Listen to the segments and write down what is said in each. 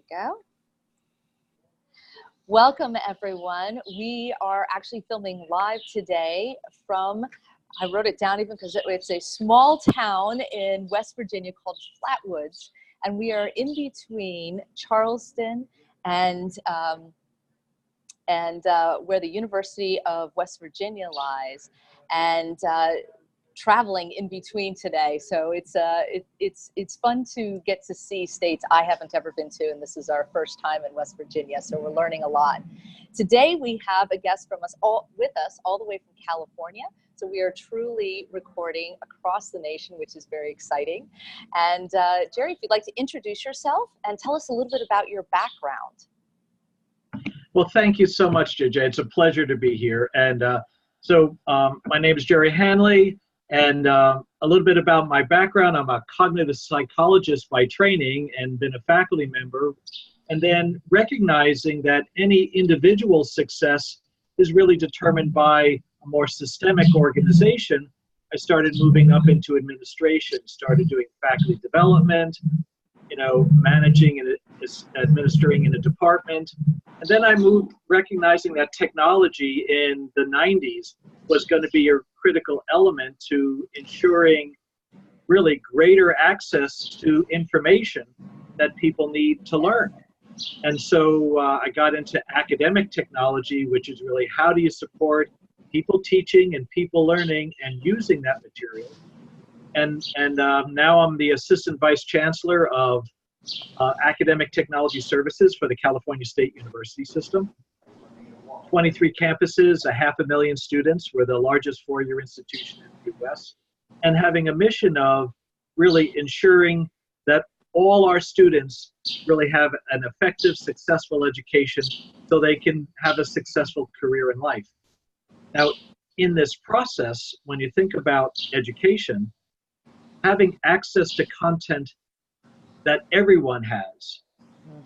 go. Welcome, everyone. We are actually filming live today from, I wrote it down even because it's a small town in West Virginia called Flatwoods. And we are in between Charleston and where the University of West Virginia lies, and traveling in between today. So it's fun to get to see states I haven't ever been to, and this is our first time in West Virginia, so we're learning a lot. Today we have a guest all the way from California. So we are truly recording across the nation, which is very exciting. And Gerry, if you'd like to introduce yourself and tell us a little bit about your background. Well, thank you so much, JJ. It's a pleasure to be here. And my name is Gerry Hanley, and a little bit about my background. I'm a cognitive psychologist by training and been a faculty member. And then recognizing that any individual success is really determined by a more systemic organization, I started moving up into administration, started doing faculty development, managing and administering in a department. And then I moved recognizing that technology in the 90s was going to be a critical element to ensuring really greater access to information that people need to learn. And so I got into academic technology, which is really how do you support people teaching and people learning and using that material. And now I'm the Assistant Vice Chancellor of Academic Technology Services for the California State University System. 23 campuses, 500,000 students. We're the largest four-year institution in the U.S. and having a mission of really ensuring that all our students really have an effective, successful education so they can have a successful career in life. Now, in this process, when you think about education, having access to content that everyone has,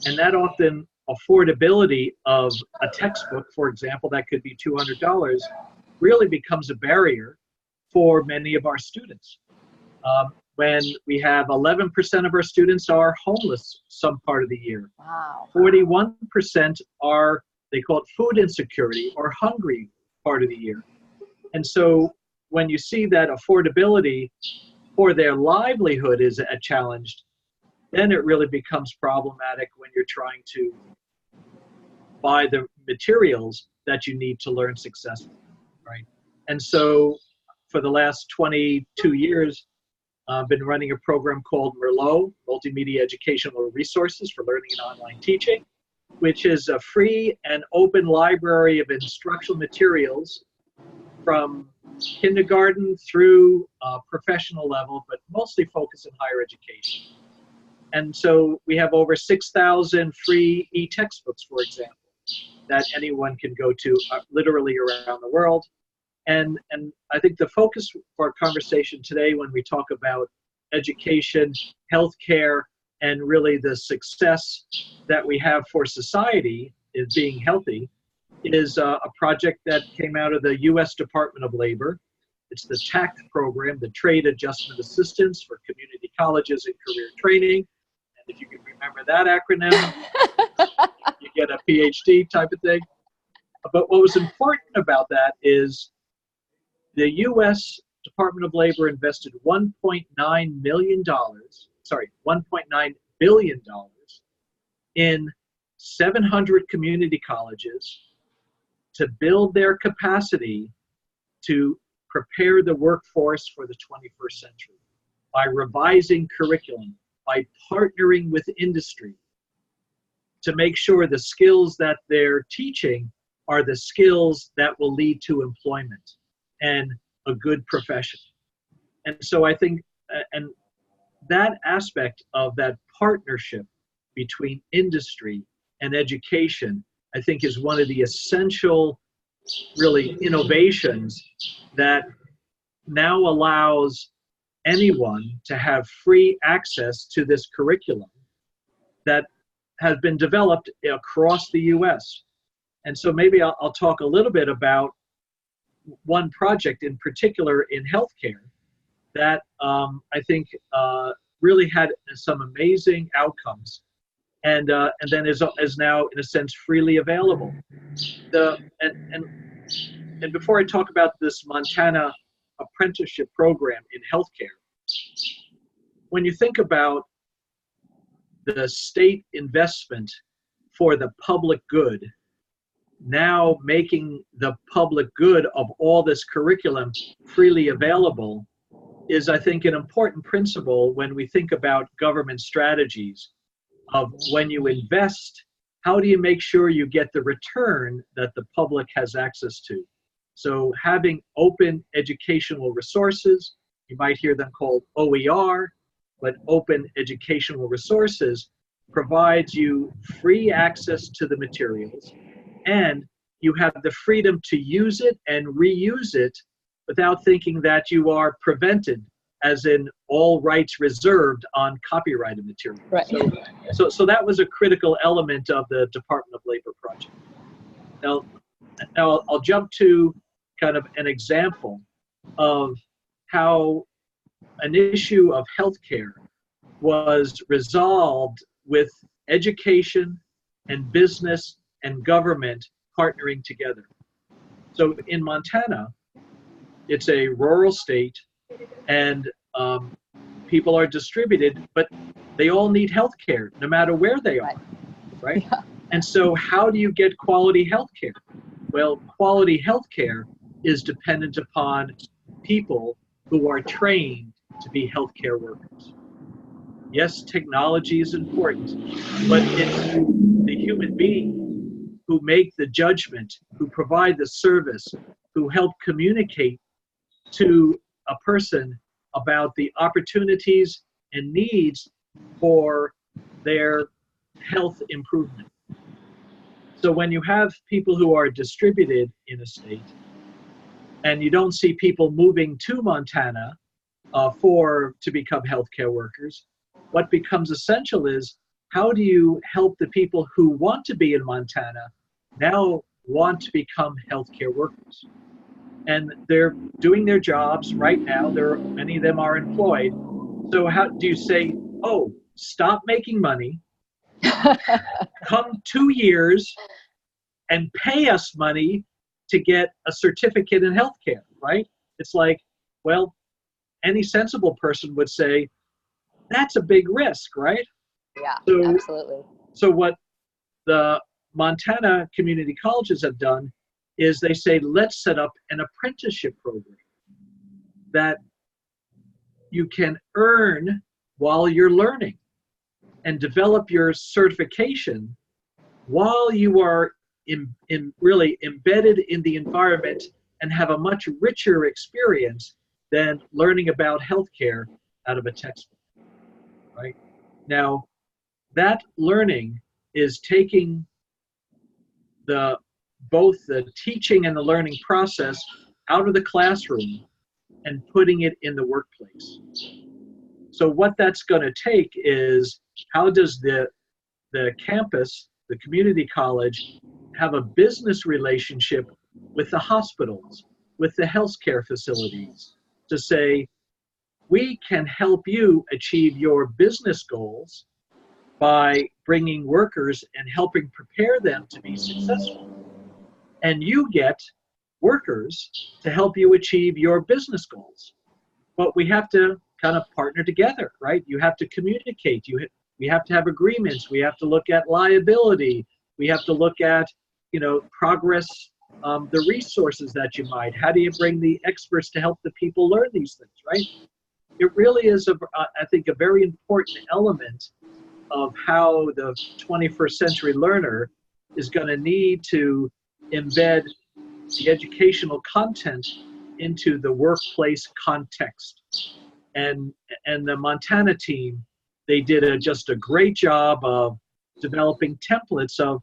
and that often affordability of a textbook, for example, that could be $200, really becomes a barrier for many of our students. When we have 11% of our students are homeless some part of the year. Wow. 41% are, they call it food insecurity or hungry part of the year. And so when you see that affordability for their livelihood is a challenge, then it really becomes problematic when you're trying to buy the materials that you need to learn successfully, right? And so for the last 22 years, I've been running a program called Merlot, Multimedia Educational Resources for Learning and Online Teaching, which is a free and open library of instructional materials from kindergarten through professional level, but mostly focused on higher education. And so we have over 6,000 free e-textbooks, for example, that anyone can go to literally around the world. And I think the focus for our conversation today when we talk about education, healthcare, and really the success that we have for society is being healthy is a project that came out of the U.S. Department of Labor. It's the TACT program, the Trade Adjustment Assistance for Community Colleges and Career Training. And if you can remember that acronym, you get a PhD type of thing. But what was important about that is the U.S. Department of Labor invested $1.9 billion in 700 community colleges to build their capacity to prepare the workforce for the 21st century by revising curriculum, by partnering with industry to make sure the skills that they're teaching are the skills that will lead to employment and a good profession. And so I think, and that aspect of that partnership between industry and education, I think is one of the essential, really, innovations that now allows anyone to have free access to this curriculum that has been developed across the U.S. And so maybe I'll talk a little bit about one project in particular in healthcare that I think really had some amazing outcomes and then is now in a sense freely available. And before I talk about this Montana apprenticeship program in healthcare, when you think about the state investment for the public good, now making the public good of all this curriculum freely available is, I think, an important principle when we think about government strategies of when you invest, how do you make sure you get the return that the public has access to? So having open educational resources, you might hear them called OER, but open educational resources provides you free access to the materials, and you have the freedom to use it and reuse it without thinking that you are prevented, as in all rights reserved on copyrighted material. Right. So that was a critical element of the Department of Labor project. Now I'll jump to kind of an example of how an issue of healthcare was resolved with education and business and government partnering together. So in Montana, it's a rural state, and people are distributed, but they all need health care no matter where they are, right? Yeah. And so how do you get quality health care? Well, quality health care is dependent upon people who are trained to be healthcare workers. Yes, technology is important, but it's the human beings who make the judgment, who provide the service, who help communicate to a person about the opportunities and needs for their health improvement. So when you have people who are distributed in a state, and you don't see people moving to Montana to become healthcare workers, what becomes essential is, how do you help the people who want to be in Montana now want to become healthcare workers? And they're doing their jobs right now. Many of them are employed. So how do you say, oh, stop making money, come 2 years and pay us money to get a certificate in healthcare, right? It's like, well, any sensible person would say, that's a big risk, right? Yeah, so, absolutely. So what the Montana community colleges have done is they say, let's set up an apprenticeship program that you can earn while you're learning and develop your certification while you are really embedded in the environment and have a much richer experience than learning about healthcare out of a textbook, right? Now, that learning is taking both the teaching and the learning process out of the classroom and putting it in the workplace. So what that's going to take is, how does the campus, the community college, have a business relationship with the hospitals, with the healthcare facilities, to say, we can help you achieve your business goals by bringing workers and helping prepare them to be successful. And you get workers to help you achieve your business goals. But we have to kind of partner together, right? You have to communicate. We have to have agreements. We have to look at liability. We have to look at, progress, the resources that you might. How do you bring the experts to help the people learn these things, right? It really is, I think, a very important element of how the 21st century learner is going to need to embed the educational content into the workplace context. And the Montana team, they did just a great job of developing templates of,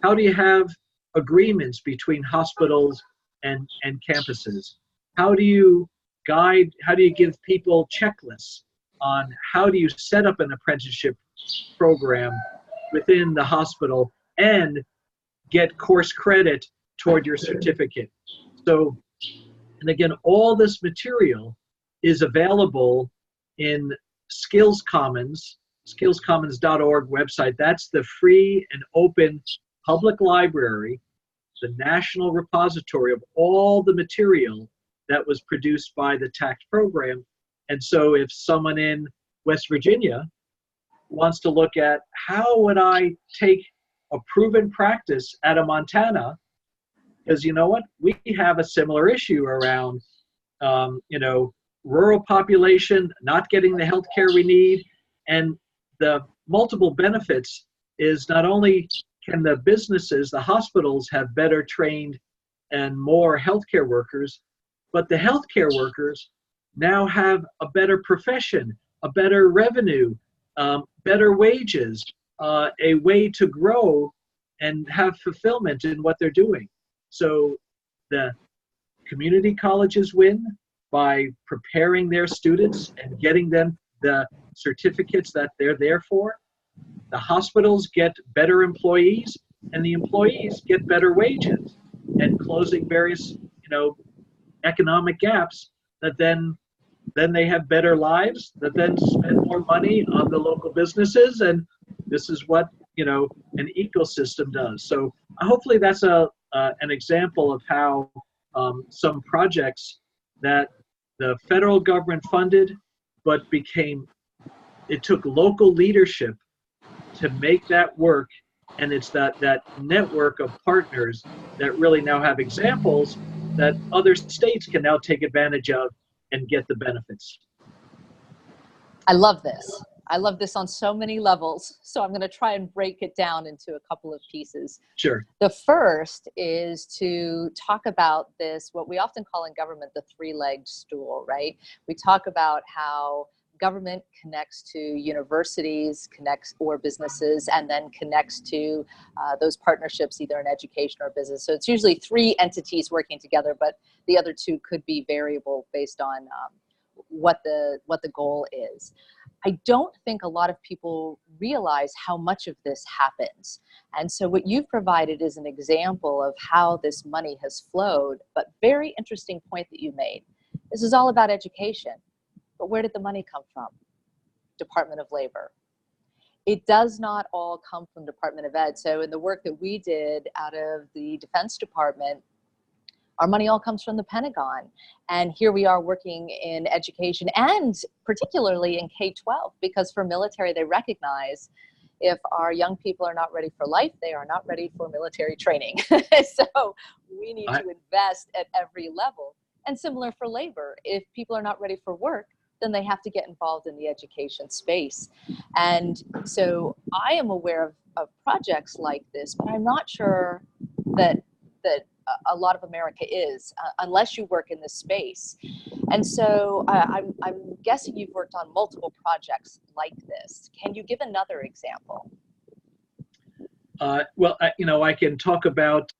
how do you have agreements between hospitals and campuses? How do you give people checklists on how do you set up an apprenticeship program within the hospital and get course credit toward your certificate? So, and again, all this material is available in Skills Commons skillscommons.org website. That's the free and open public library, the national repository of all the material that was produced by the TACT program. And so if someone in West Virginia wants to look at how would I take a proven practice out of Montana, because you know what, we have a similar issue around, rural population not getting the health care we need, and the multiple benefits is not only can the businesses, the hospitals have better trained and more healthcare workers, but the healthcare workers now have a better profession, a better revenue, better wages, a way to grow and have fulfillment in what they're doing. So the community colleges win by preparing their students and getting them the certificates that they're there for. The hospitals get better employees, and the employees get better wages, and closing various, economic gaps that then they have better lives, that then spend more money on the local businesses, and this is what an ecosystem does. So hopefully that's an example of how some projects that the federal government funded, but it took local leadership to make that work, and it's that network of partners that really now have examples that other states can now take advantage of and get the benefits. I love this. I love this on so many levels. So I'm going to try and break it down into a couple of pieces. Sure. The first is to talk about this, what we often call in government, the three-legged stool, right? We talk about how government connects to universities, connects or businesses, and then connects to those partnerships, either in education or business. So it's usually three entities working together, but the other two could be variable based on what the goal is. I don't think a lot of people realize how much of this happens. And so what you've provided is an example of how this money has flowed, but very interesting point that you made. This is all about education. But where did the money come from? Department of Labor. It does not all come from Department of Ed. So in the work that we did out of the Defense Department, our money all comes from the Pentagon. And here we are working in education, and particularly in K-12, because for military, they recognize if our young people are not ready for life, they are not ready for military training. So we need to invest at every level. And similar for labor. If people are not ready for work, then they have to get involved in the education space. And so I am aware of projects like this, but I'm not sure that a lot of America is, unless you work in this space. And so I'm guessing you've worked on multiple projects like this. Can you give another example? I can talk about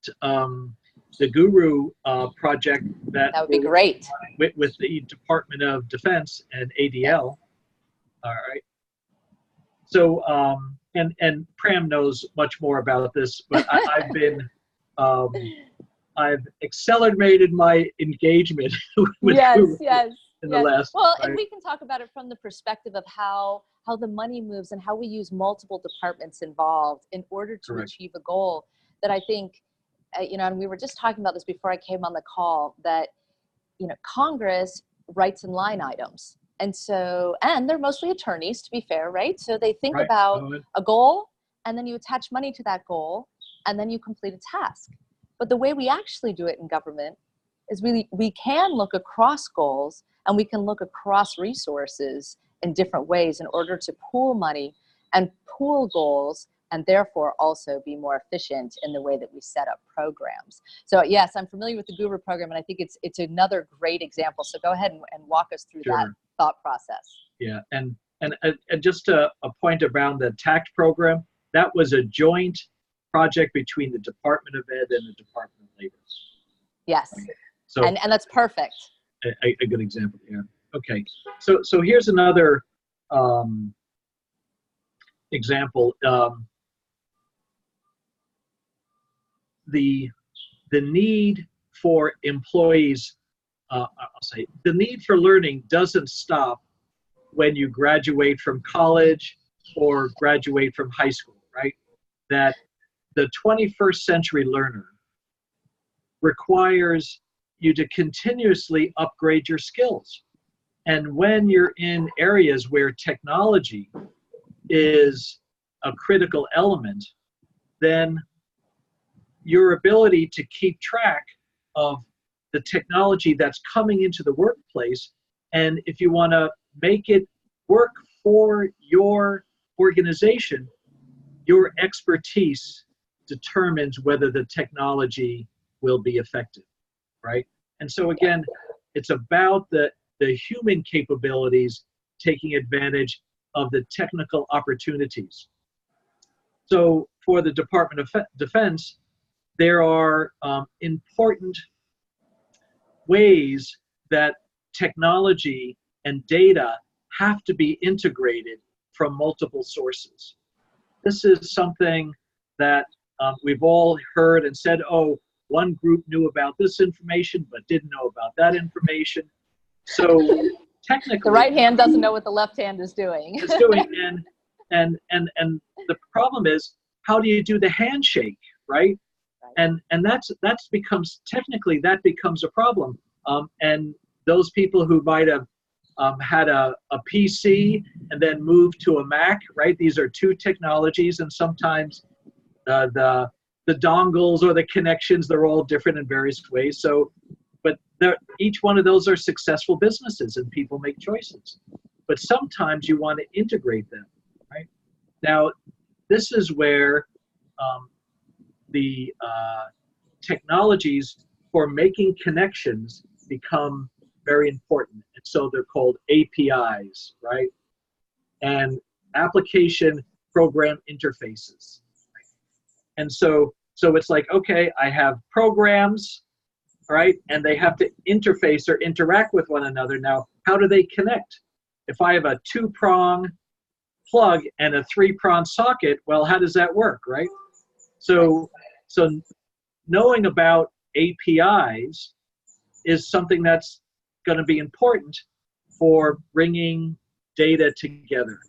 the Guru project that would be great with the Department of Defense and ADL. All right. So and Pram knows much more about this, but I've been I've accelerated my engagement with Guru in the last. Well, and we can talk about it from the perspective of how the money moves and how we use multiple departments involved in order to achieve a goal that I think. And we were just talking about this before I came on the call, that, Congress writes in line items. And so, and they're mostly attorneys, to be fair, right? So they think about a goal, and then you attach money to that goal, and then you complete a task. But the way we actually do it in government is we can look across goals, and we can look across resources in different ways in order to pool money and pool goals, and therefore also be more efficient in the way that we set up programs. So yes, I'm familiar with the Guru program, and I think it's another great example. So go ahead and walk us through that thought process. Yeah, and just a point around the TACT program, that was a joint project between the Department of Ed and the Department of Labor. Yes, okay. So and that's perfect. A good example, yeah. Okay, so here's another example. The need for employees, I'll say, the need for learning doesn't stop when you graduate from college or graduate from high school, right? That the 21st century learner requires you to continuously upgrade your skills. And when you're in areas where technology is a critical element, then your ability to keep track of the technology that's coming into the workplace, and if you want to make it work for your organization, your expertise determines whether the technology will be effective, right? And so again, it's about the human capabilities taking advantage of the technical opportunities. So for the Department of Defense, there are important ways that technology and data have to be integrated from multiple sources. This is something that we've all heard and said, oh, one group knew about this information but didn't know about that information. So technically, the right hand doesn't know what the left hand is doing. and the problem is, how do you do the handshake, right? And that becomes a problem. And those people who might have had a PC and then moved to a Mac, right? These are two technologies, and sometimes the dongles or the connections, they're all different in various ways. So, but each one of those are successful businesses, and people make choices. But sometimes you want to integrate them, right? Now, this is where the technologies for making connections become very important. And so they're called APIs, right? And application program interfaces. And so it's like, okay, I have programs, right? And they have to interface or interact with one another. Now, how do they connect? If I have a 2-prong plug and a 3-prong socket, well, how does that work, right? So knowing about APIs is something that's going to be important for bringing data together.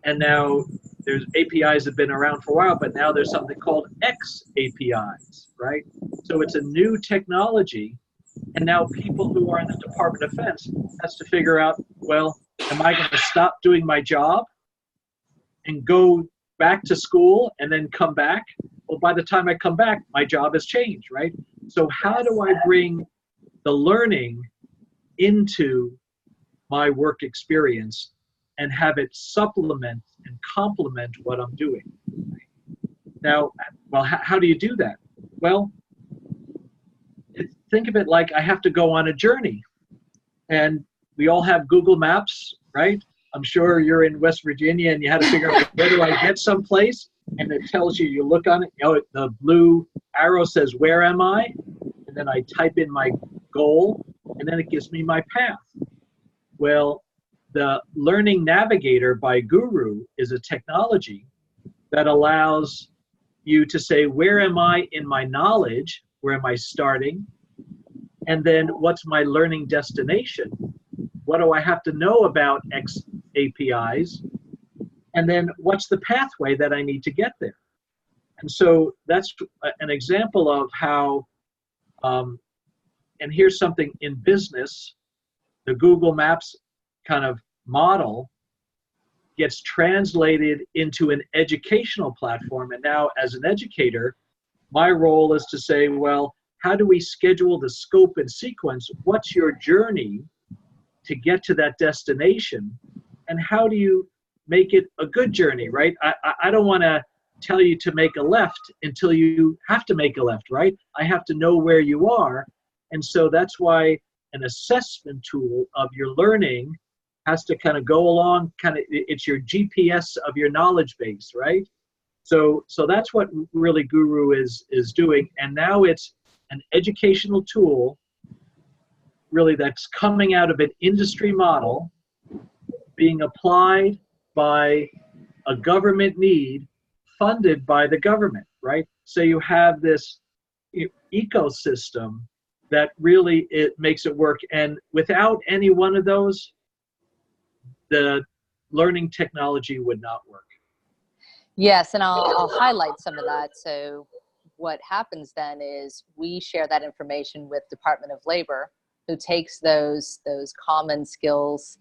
And now there's APIs that have been around for a while, but now there's something called X APIs, right? So it's a new technology, and now people who are in the Department of Defense has to figure out, well, am I going to stop doing my job and go back to school and then come back? Well, by the time I come back, my job has changed, right? So how do I bring the learning into my work experience and have it supplement and complement what I'm doing? Now, well, how do you do that? Well, think of it like I have to go on a journey. And we all have Google Maps, right? I'm sure you're in West Virginia and you had to figure out, where do I get someplace? And it tells you, you look on it, you know, the blue arrow says, where am I? And then I type in my goal, and then it gives me my path. Well, the Learning Navigator by Guru is a technology that allows you to say, where am I in my knowledge? Where am I starting? And then what's my learning destination? What do I have to know about X APIs? And then what's the pathway that I need to get there? And so that's an example of how, and here's something in business, the Google Maps kind of model gets translated into an educational platform. And now as an educator, my role is to say, well, how do we schedule the scope and sequence? What's your journey to get to that destination? And how do you make it a good journey, right? I don't want to tell you to make a left until you have to make a left, right? I have to know where you are. And so that's why an assessment tool of your learning has to kind of go along, it's your GPS of your knowledge base, right? So that's what really Guru is doing. And now it's an educational tool, really, that's coming out of an industry model being applied by a government need funded by the government, right? So you have this ecosystem that really it makes it work. And without any one of those, the learning technology would not work. Yes, and I'll highlight some of that. So what happens then is we share that information with Department of Labor, who takes those common skills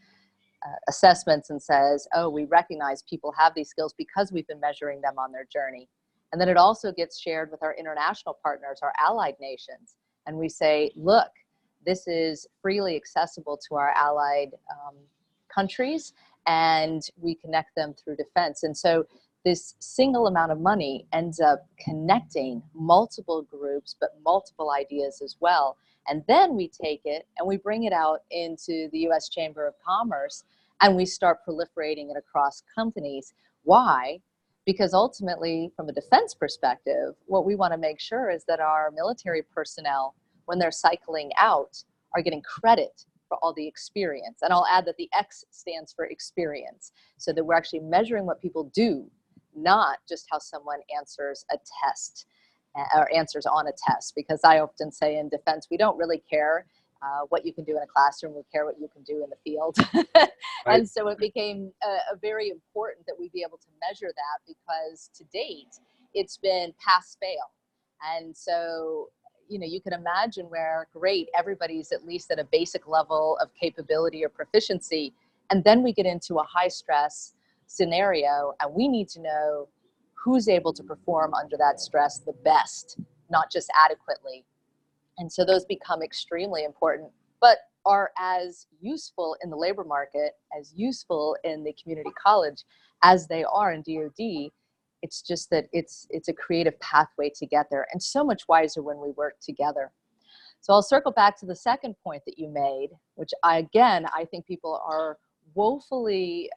assessments and says, oh, we recognize people have these skills because we've been measuring them on their journey. And then it also gets shared with our international partners, our allied nations. And we say, look, this is freely accessible to our allied countries, and we connect them through defense. And so this single amount of money ends up connecting multiple groups, but multiple ideas as well. And then we take it and we bring it out into the US Chamber of Commerce, and we start proliferating it across companies. Why? Because ultimately, from a defense perspective, what we want to make sure is that our military personnel, when they're cycling out, are getting credit for all the experience. And I'll add that the X stands for experience, so that we're actually measuring what people do, not just how someone answers a test or answers on a test. Because I often say in defense, we don't really care what you can do in a classroom, we care what you can do in the field. And so it became a very important that we be able to measure that, because to date, it's been pass fail. And so, you know, you can imagine where, great, everybody's at least at a basic level of capability or proficiency, and then we get into a high stress scenario, and we need to know who's able to perform under that stress the best, not just adequately. And so those become extremely important, but are as useful in the labor market, as useful in the community college as they are in DoD. It's just that it's a creative pathway to get there, and so much wiser when we work together. So I'll circle back to the second point that you made, which I think people are woefully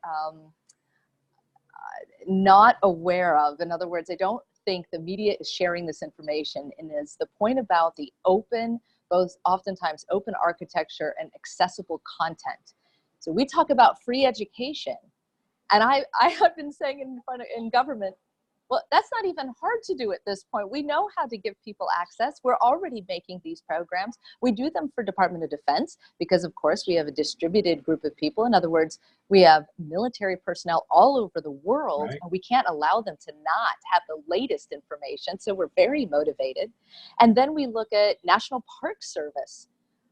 not aware of. In other words, I don't think the media is sharing this information, and is the point about the open, both oftentimes open architecture and accessible content. So we talk about free education, and I have been saying in government, well, that's not even hard to do at this point. We know how to give people access. We're already making these programs. We do them for Department of Defense because, of course, we have a distributed group of people. In other words, we have military personnel all over the world, right, and we can't allow them to not have the latest information. So we're very motivated. And then we look at National Park Service.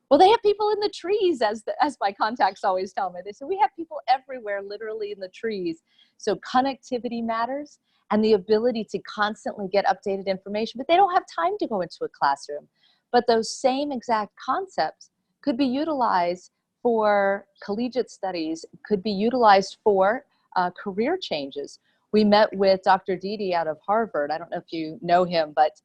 Well, they have people in the trees, as my contacts always tell me. They say, we have people everywhere, literally in the trees. So connectivity matters, and the ability to constantly get updated information, but they don't have time to go into a classroom. But those same exact concepts could be utilized for collegiate studies, could be utilized for career changes. We met with Dr. Dede out of Harvard. I don't know if you know him, but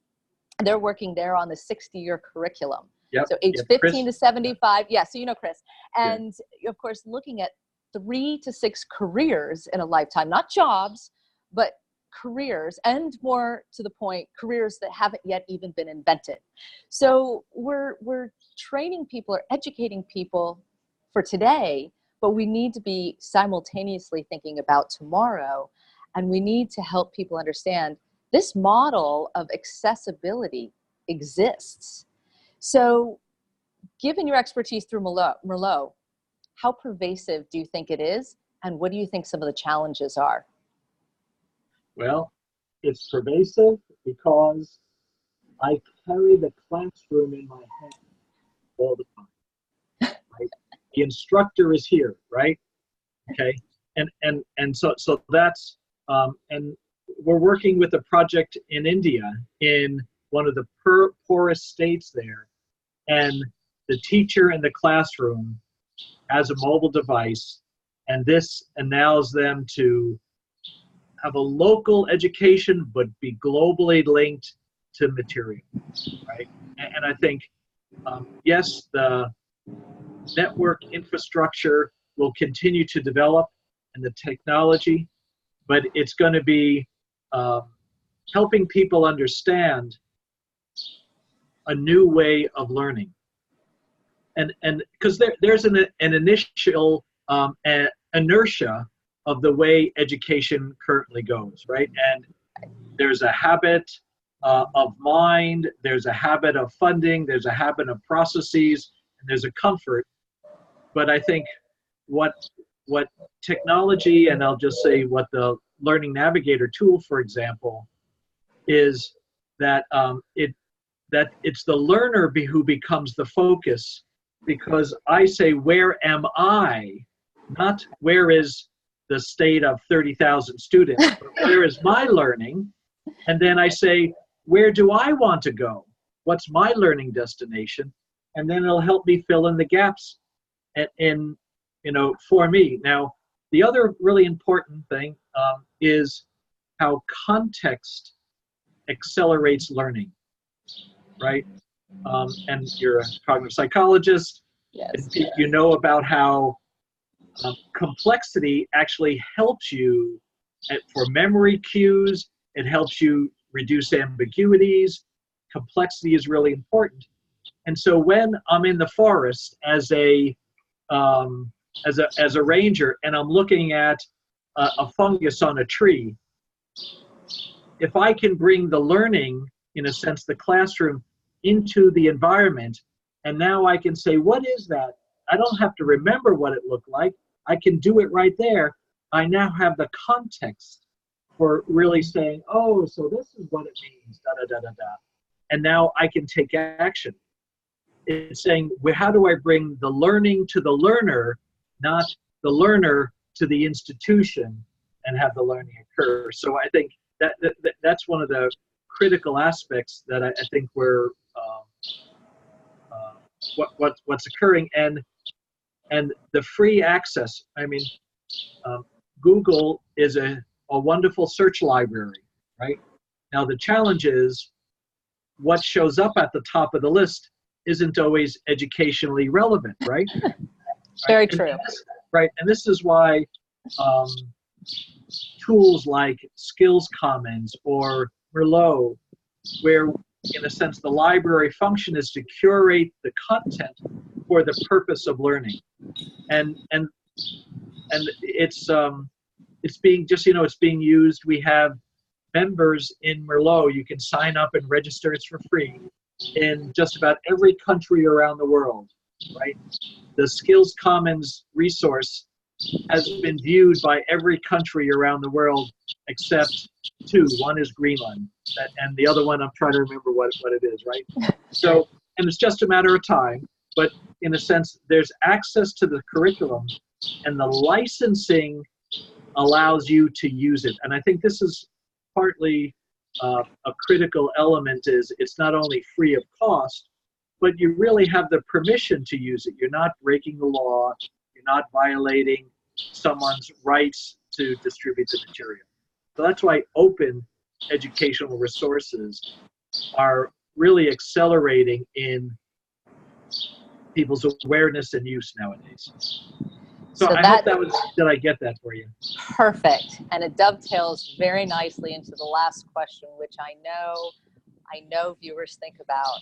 they're working there on the 60-year curriculum. Yep. So age 15 Chris, to 75. Yeah, so you know Chris. And of course, looking at 3 to 6 careers in a lifetime, not jobs, but careers, and more to the point, careers that haven't yet even been invented. So we're training people or educating people for today, but we need to be simultaneously thinking about tomorrow, and we need to help people understand this model of accessibility exists. So given your expertise through Merlot, how pervasive do you think it is, and what do you think some of the challenges are? Well, it's pervasive because I carry the classroom in my hand all the time. Right? The instructor is here, right? Okay, and so that's and we're working with a project in India, in one of the poorest states there, and the teacher in the classroom has a mobile device, and this allows them to have a local education but be globally linked to material, right? And I think, yes, the network infrastructure will continue to develop, and the technology, but it's going to be helping people understand a new way of learning. And because there's an initial inertia of the way education currently goes, right? And there's a habit of mind, there's a habit of funding, there's a habit of processes, and there's a comfort. But I think what technology, and I'll just say what the Learning Navigator tool, for example, is that it's the learner who becomes the focus, because I say, where am I? Not where is the state of 30,000 students, but where is my learning? And then I say, where do I want to go? What's my learning destination? And then it'll help me fill in the gaps for me. Now, the other really important thing is how context accelerates learning, right? And you're a cognitive psychologist. Yes. And you know about how complexity actually helps you for memory cues. It helps you reduce ambiguities. Complexity is really important. And so when I'm in the forest as a ranger and I'm looking at a fungus on a tree, if I can bring the learning, in a sense, the classroom, into the environment, and now I can say, what is that? I don't have to remember what it looked like. I can do it right there. I now have the context for really saying, oh, so this is what it means, da da da da da. And now I can take action. It's saying, well, how do I bring the learning to the learner, not the learner to the institution, and have the learning occur? So I think that's one of the critical aspects that I think we're what's occurring, and the free access. I mean, Google is a wonderful search library, right? Now the challenge is what shows up at the top of the list isn't always educationally relevant, right? Very true. Right, and this is why tools like Skills Commons or Merlot, where in a sense the library function is to curate the content for the purpose of learning, and it's being it's being used. We have members in Merlot. You can sign up and register. It's for free in just about every country around the world, right? The Skills Commons resource has been viewed by every country around the world except two. One is Greenland, and the other one I'm trying to remember what it is, right? So, and it's just a matter of time, but in a sense, there's access to the curriculum, and the licensing allows you to use it. And I think this is partly a critical element, is it's not only free of cost, but you really have the permission to use it. You're not breaking the law. You're not violating someone's rights to distribute the material. So that's why open educational resources are really accelerating in people's awareness and use nowadays. So I hope did I get that for you? Perfect. And it dovetails very nicely into the last question, which I know viewers think about,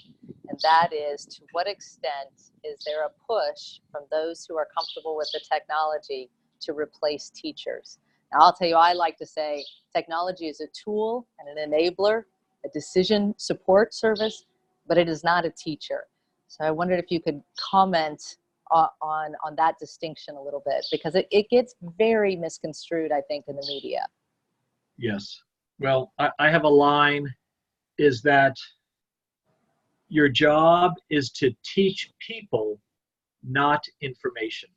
and that is, to what extent is there a push from those who are comfortable with the technology to replace teachers? Now, I'll tell you, I like to say technology is a tool and an enabler, a decision support service, but it is not a teacher. So I wondered if you could comment on that distinction a little bit, because it gets very misconstrued, I think, in the media. Yes. Well, I have a line, is that your job is to teach people, not information.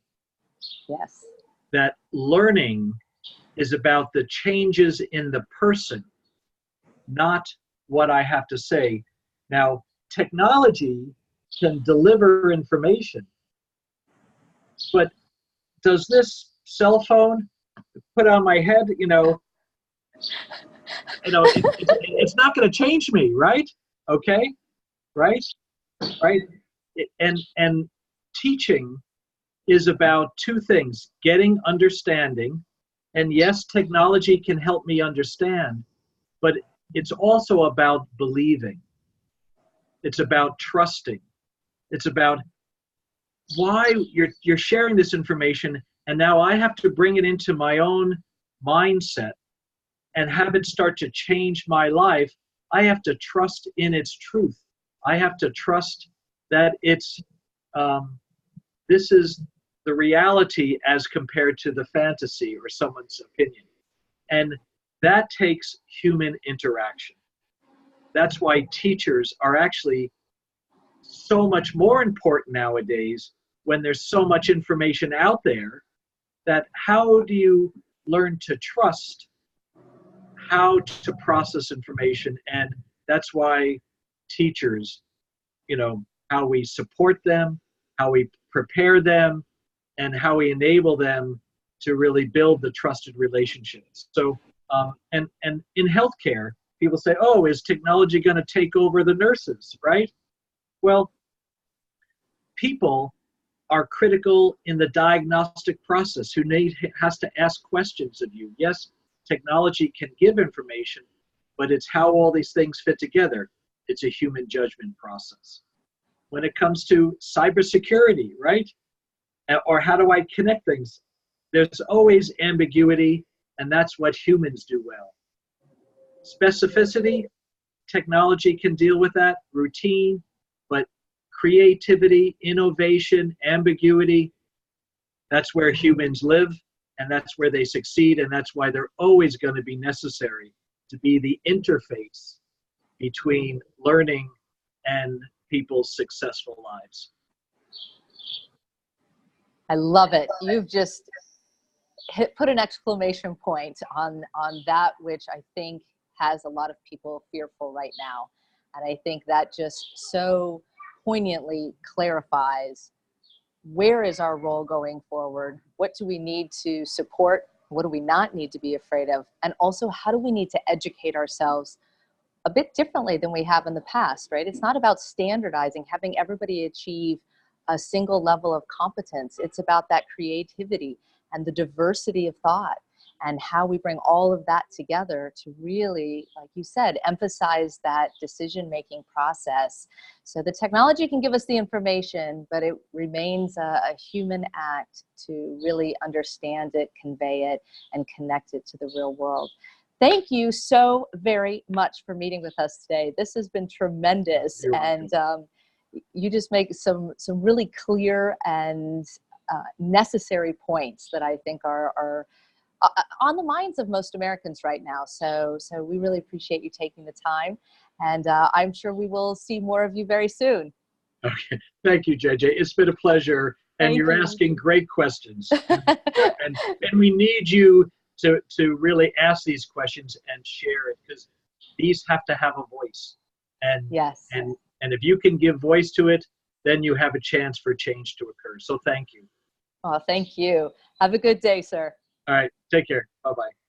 Yes. That learning is about the changes in the person, not what I have to say. Now, technology can deliver information, but does this cell phone put on my head, it's not going to change me, right? Okay, right? And teaching is about two things: getting understanding, and yes, technology can help me understand, but it's also about believing. It's about trusting. It's about why you're sharing this information, and now I have to bring it into my own mindset and have it start to change my life. I have to trust in its truth. I have to trust that it's this is the reality as compared to the fantasy or someone's opinion. And that takes human interaction. That's why teachers are actually so much more important nowadays when there's so much information out there, that how do you learn to trust how to process information? And that's why teachers, how we support them, how we prepare them, and how we enable them to really build the trusted relationships. So, and in healthcare, people say, oh, is technology going to take over the nurses, right? Well, people are critical in the diagnostic process, who has to ask questions of you. Yes, technology can give information, but it's how all these things fit together. It's a human judgment process. When it comes to cybersecurity, right? Or how do I connect things? There's always ambiguity, and that's what humans do well. Specificity, technology can deal with that, routine, but creativity, innovation, ambiguity, that's where humans live, and that's where they succeed, and that's why they're always going to be necessary to be the interface between learning and people's successful lives. I love it. You've just put an exclamation point on that, which I think has a lot of people fearful right now. And I think that just so poignantly clarifies, where is our role going forward? What do we need to support? What do we not need to be afraid of? And also, how do we need to educate ourselves a bit differently than we have in the past, right? It's not about standardizing, having everybody achieve a single level of competence. It's about that creativity and the diversity of thought, and how we bring all of that together to really, like you said, emphasize that decision-making process. So the technology can give us the information, but it remains a human act to really understand it, convey it, and connect it to the real world. Thank you so very much for meeting with us today. This has been tremendous. And you just make some really clear and necessary points that I think are on the minds of most Americans right now. So we really appreciate you taking the time, and I'm sure we will see more of you very soon. Okay, thank you, JJ. It's been a pleasure, and you're asking great questions, and we need you to really ask these questions and share it, because these have to have a voice, and yes, and if you can give voice to it, then you have a chance for change to occur. So thank you. Oh, thank you. Have a good day, sir. All right. Take care. Bye-bye.